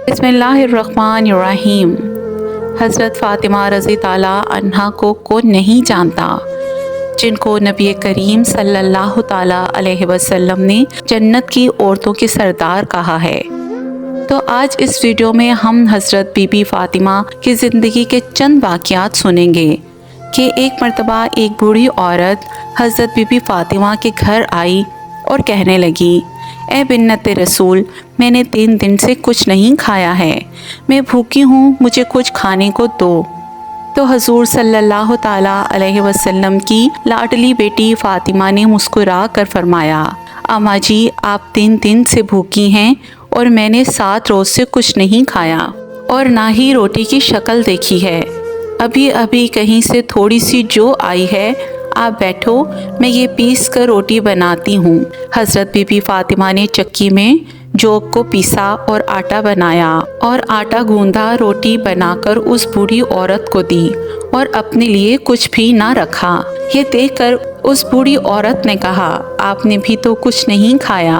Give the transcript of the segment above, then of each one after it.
बिस्मिल्लाहिर्रहमानिर्रहीम। हज़रत फ़ातिमा रज़ी ताला अन्हा को कौन नहीं जानता, जिनको नबी करीम सल्लल्लाहु ताला अलैहि वसल्लम ने जन्नत की औरतों के सरदार कहा है। तो आज इस वीडियो में हम हज़रत बीबी फ़ातिमा की ज़िंदगी के चंद वाक़यात सुनेंगे कि एक मर्तबा एक बूढ़ी औरत हज़रत बीबी फ़ातिमा के घर आई और कहने लगी, ए बिन्नत रसूल, मैंने 3 दिन से कुछ नहीं खाया है, मैं भूखी हूँ, मुझे कुछ खाने को दो। तो हजूर सल्लल्लाहु ताला अलैहि वसल्लम की लाडली बेटी फ़ातिमा ने मुस्कुरा कर फरमाया, अम्मा जी, आप 3 दिन से भूखी हैं और मैंने 7 रोज़ से कुछ नहीं खाया और ना ही रोटी की शक्ल देखी है। अभी अभी कहीं से थोड़ी सी जौ आई है, आप बैठो, मैं ये पीस कर रोटी बनाती हूँ। हज़रत बीबी फ़ातिमा ने चक्की में जौ को पीसा और आटा बनाया और आटा गूंदा रोटी बनाकर उस बूढ़ी औरत को दी और अपने लिए कुछ भी ना रखा। ये देखकर उस बूढ़ी औरत ने कहा, आपने भी तो कुछ नहीं खाया,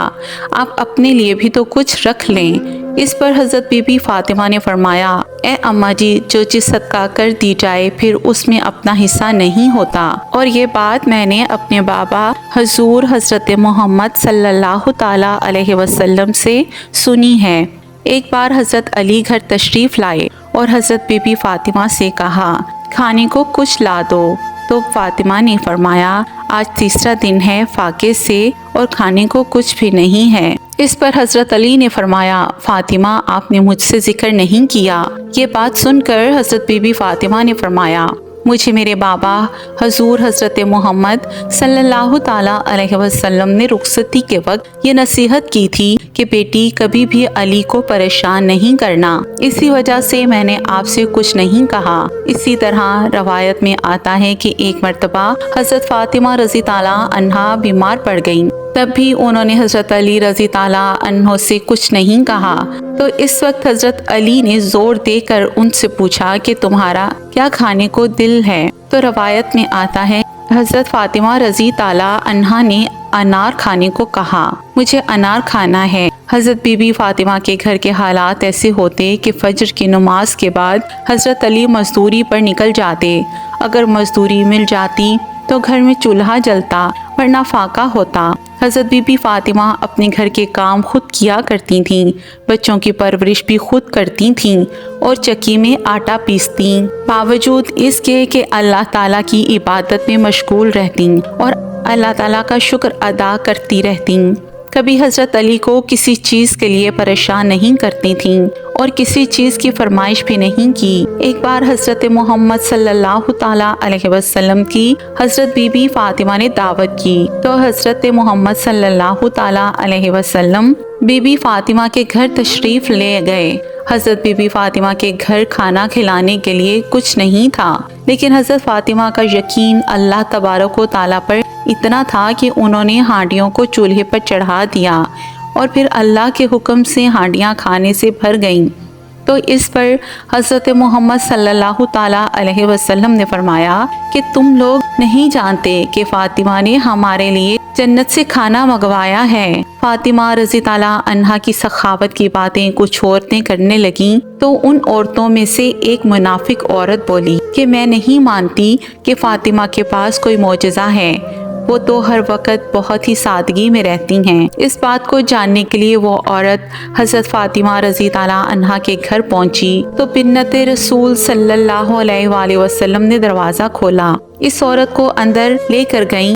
आप अपने लिए भी तो कुछ रख लें। इस पर हज़रत बीबी फ़ातिमा ने फरमाया, ए अम्मा जी, जो चीज़ सदका कर दी जाए फिर उसमें अपना हिस्सा नहीं होता। और ये बात मैंने अपने बाबा हजूर हज़रत मोहम्मद सल्लल्लाहु ताला अलैहि वसल्लम से सुनी है। एक बार हज़रत अली घर तशरीफ़ लाए और हज़रत बीबी फ़ातिमा से कहा, खाने को कुछ ला दो। तो फ़ातिमा ने फरमाया, आज तीसरा दिन है फाके से और खाने को कुछ भी नहीं है। इस पर हज़रत अली ने फरमाया, फ़ातिमा, आपने मुझसे जिक्र नहीं किया। ये बात सुनकर हज़रत बीबी फ़ातिमा ने फरमाया, मुझे मेरे बाबा हजूर हज़रत मोहम्मद सल्लल्लाहु ताला अलैहि वसल्लम ने रुखसती के वक्त ये नसीहत की थी कि बेटी, कभी भी अली को परेशान नहीं करना, इसी वजह से मैंने आपसे कुछ नहीं कहा। इसी तरह रवायत में आता है कि एक मर्तबा हज़रत फ़ातिमा रज़ी ताला अन्हा बीमार पड़ गईं, तब भी उन्होंने हज़रत अली रज़ी ताला अन्हो से कुछ नहीं कहा। तो इस वक्त हज़रत अली ने ज़ोर देकर उनसे पूछा कि तुम्हारा क्या खाने को दिल है। तो रवायत में आता है हज़रत फ़ातिमा रज़ी ताला अन्हा ने अनार खाने को कहा, मुझे अनार खाना है। हज़रत बीबी फ़ातिमा के घर के हालात ऐसे होते कि फ़जर की नमाज के बाद हज़रत अली मज़दूरी पर निकल जाते। अगर मज़दूरी मिल जाती तो घर में चूल्हा जलता, वरना फाका होता। हज़रत बीबी फ़ातिमा अपने घर के काम खुद किया करती थीं, बच्चों की परवरिश भी खुद करती थीं और चक्की में आटा पीसती, बावजूद इसके कि अल्लाह ताला की इबादत में मशगूल रहती और अल्लाह ताला का शुक्र अदा करती रहती। कभी हज़रत अली को किसी चीज़ के लिए परेशान नहीं करती थीं और किसी चीज़ की फरमाइश भी नहीं की। एक बार हज़रत मोहम्मद सल्लल्लाहु ताला अलैहि वसल्लम की हज़रत बीबी फ़ातिमा ने दावत की, तो हज़रत मोहम्मद सल्लल्लाहु ताला अलैहि वसल्लम बीबी फ़ातिमा के घर तशरीफ़ ले गए। हज़रत बीबी फ़ातिमा के घर खाना खिलाने के लिए कुछ नहीं था, लेकिन हज़रत फ़ातिमा का यकीन अल्लाह तबारक व तआला पर इतना था कि उन्होंने हांडियों को चूल्हे पर चढ़ा दिया और फिर अल्लाह के हुक्म से हांडियाँ खाने से भर गईं। तो इस पर हज़रत मोहम्मद सल्लल्लाहु ताला अलैहि वसल्लम ने फरमाया कि तुम लोग नहीं जानते कि फ़ातिमा ने हमारे लिए जन्नत से खाना मंगवाया है। फ़ातिमा रज़ी ताला अन्हा की सखावत की बातें कुछ औरतें करने लगीं, तो उन औरतों में से एक मुनाफिक औरत बोली कि मैं नहीं मानती कि फ़ातिमा के पास कोई मोजज़ा है, वो तो हर वक्त बहुत ही सादगी में रहती हैं। इस बात को जानने के लिए वो औरत हज़रत फ़ातिमा रज़ी ताला अन्हा के घर पहुंची तो बिन्नत रसूल सल्लल्लाहु अलैहि वसल्लम ने दरवाज़ा खोला, इस औरत को अंदर लेकर गईं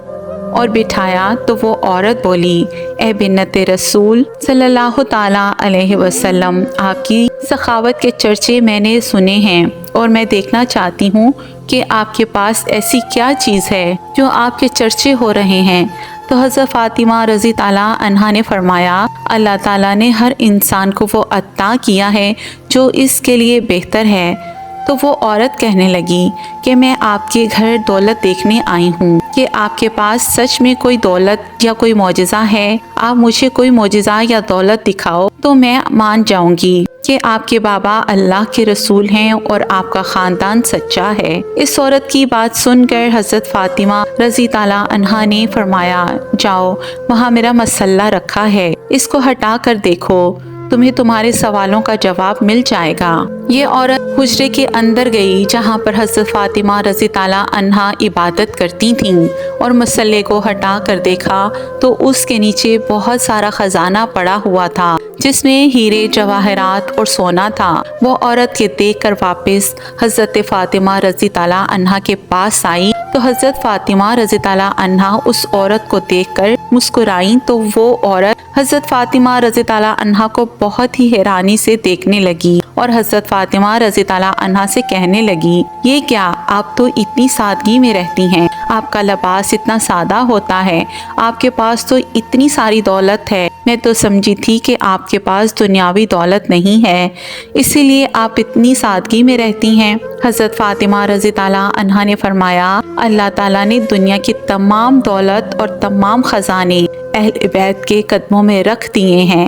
और बिठाया तो वो औरत बोली, ए बिन्नत रसूल सल्लल्लाहु ताला अलैहि वसल्लम, आपकी सखावत के चर्चे मैंने सुने हैं और मैं देखना चाहती हूँ कि आपके पास ऐसी क्या चीज़ है जो आपके चर्चे हो रहे हैं। तो हज़रत फ़ातिमा रज़ी ताला अन्हा ने फरमाया, अल्लाह ताला ने हर इंसान को वो अता किया है जो इसके लिए बेहतर है। तो वो औरत कहने लगी कि मैं आपके घर दौलत देखने आई हूँ कि आपके पास सच में कोई दौलत या कोई मौजज़ा है, आप मुझे कोई मौजज़ा या दौलत दिखाओ तो मैं मान जाऊंगी कि आपके बाबा अल्लाह के रसूल हैं और आपका ख़ानदान सच्चा है। इस औरत की बात सुनकर हज़रत फ़ातिमा रज़ी ताला अन्हा ने फरमाया, जाओ, वहाँ मेरा मसल्ला रखा है, इसको हटा कर देखो। تمہیں تمہارے سوالوں کا جواب مل جائے گا۔ یہ عورت حجرے کے اندر گئی جہاں پر حضرت فاطمہ رضی تعالیٰ عنہا عبادت کرتی تھیں، اور مسلح کو ہٹا کر دیکھا تو اس کے نیچے بہت سارا خزانہ پڑا ہوا تھا جس میں ہیرے جواہرات اور سونا تھا۔ وہ عورت یہ دیکھ کر واپس حضرت فاطمہ رضی تعالیٰ عنہا کے پاس آئی تو حضرت فاطمہ رضی تعالیٰ عنہا اس عورت کو دیکھ کر مسکرائیں تو وہ عورت حضرت فاطمہ رضی تعالیٰ عنہا کو بہت ہی حیرانی سے دیکھنے لگی اور حضرت فاطمہ رضی تعالیٰ عنہا سے کہنے لگی، یہ کیا، آپ تو اتنی سادگی میں رہتی ہیں، آپ کا لباس اتنا سادہ ہوتا ہے، آپ کے پاس تو اتنی ساری دولت ہے، میں تو سمجھی تھی کہ آپ کے پاس دنیاوی دولت نہیں ہے، اسی لیے آپ اتنی سادگی میں رہتی ہیں۔ حضرت فاطمہ رضی تعالیٰ عنہا نے فرمایا، اللہ تعالیٰ نے دنیا کی تمام دولت اور تمام خزانے اہل بیت کے قدموں میں رکھ دیے ہیں،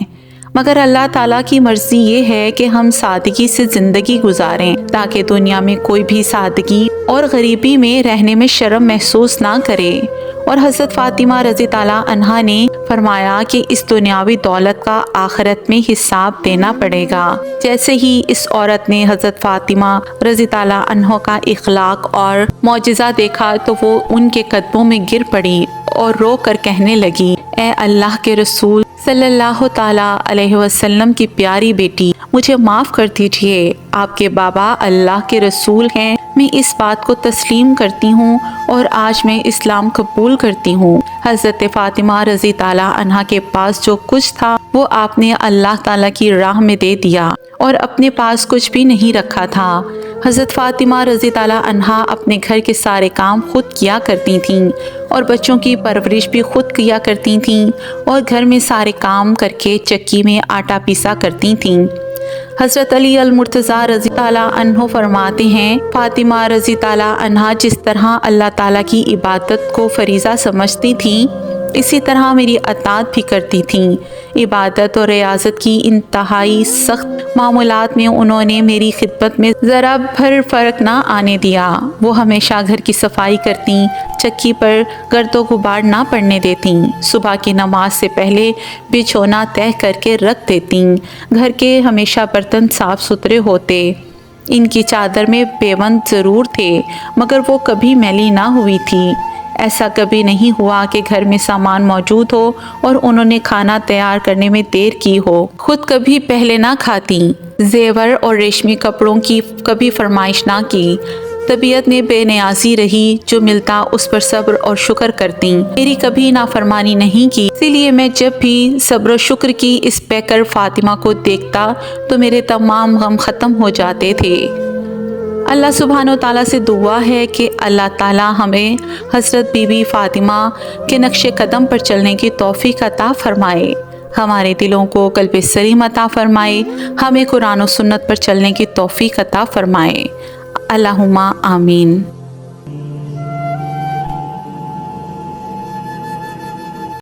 مگر اللہ تعالیٰ کی مرضی یہ ہے کہ ہم سادگی سے زندگی گزاریں تاکہ دنیا میں کوئی بھی سادگی اور غریبی میں رہنے میں شرم محسوس نہ کرے۔ اور حضرت فاطمہ رضی تعالیٰ عنہا نے فرمایا کہ اس دنیاوی دولت کا آخرت میں حساب دینا پڑے گا۔ جیسے ہی اس عورت نے حضرت فاطمہ رضی تعالیٰ عنہ کا اخلاق اور معجزہ دیکھا تو وہ ان کے قدموں میں گر پڑی اور رو کر کہنے لگی، اے اللہ کے رسول صلی اللہ تعالیٰ علیہ وسلم کی پیاری بیٹی، مجھے معاف کر دیجیے، آپ کے بابا اللہ کے رسول ہیں، میں اس بات کو تسلیم کرتی ہوں اور آج میں اسلام قبول کرتی ہوں۔ حضرت فاطمہ رضی تعالیٰ عنہا کے پاس جو کچھ تھا وہ آپ نے اللہ تعالیٰ کی راہ میں دے دیا اور اپنے پاس کچھ بھی نہیں رکھا تھا۔ حضرت فاطمہ رضی تعالیٰ عنہا اپنے گھر کے سارے کام خود کیا کرتی تھیں اور بچوں کی پرورش بھی خود کیا کرتی تھیں اور گھر میں سارے کام کر کے چکی میں آٹا پیسا کرتی تھیں۔ حضرت علی المرتضیٰ رضی تعالیٰ عنہ فرماتے ہیں، فاطمہ رضی تعالیٰ عنہا جس طرح اللہ تعالیٰ کی عبادت کو فریضہ سمجھتی تھیں اسی طرح میری اطاعت بھی کرتی تھیں۔ عبادت اور ریاضت کی انتہائی سخت معمولات میں انہوں نے میری خدمت میں ذرا بھر فرق نہ آنے دیا۔ وہ ہمیشہ گھر کی صفائی کرتیں، چکی پر گرد و غبار نہ پڑنے دیتیں، صبح کی نماز سے پہلے بچھونا طے کر کے رکھ دیتیں، گھر کے ہمیشہ برتن صاف ستھرے ہوتے، ان کی چادر میں پیوند ضرور تھے مگر وہ کبھی میلی نہ ہوئی تھی۔ ایسا کبھی نہیں ہوا کہ گھر میں سامان موجود ہو اور انہوں نے کھانا تیار کرنے میں دیر کی ہو۔ خود کبھی پہلے نہ کھاتیں، زیور اور ریشمی کپڑوں کی کبھی فرمائش نہ کی، طبیعت میں بے نیازی رہی، جو ملتا اس پر صبر اور شکر کرتیں، میری کبھی نافرمانی نہیں کی۔ اسی لیے میں جب بھی صبر و شکر کی اس پیکر فاطمہ کو دیکھتا تو میرے تمام غم ختم ہو جاتے تھے۔ اللہ سبحانہ و تعالیٰ سے دعا ہے کہ اللہ تعالیٰ ہمیں حضرت بی بی فاطمہ کے نقش قدم پر چلنے کی توفیق عطا فرمائے، ہمارے دلوں کو قلب سلیم عطا فرمائے، ہمیں قرآن و سنت پر چلنے کی توفیق عطا فرمائے، اللہم آمین۔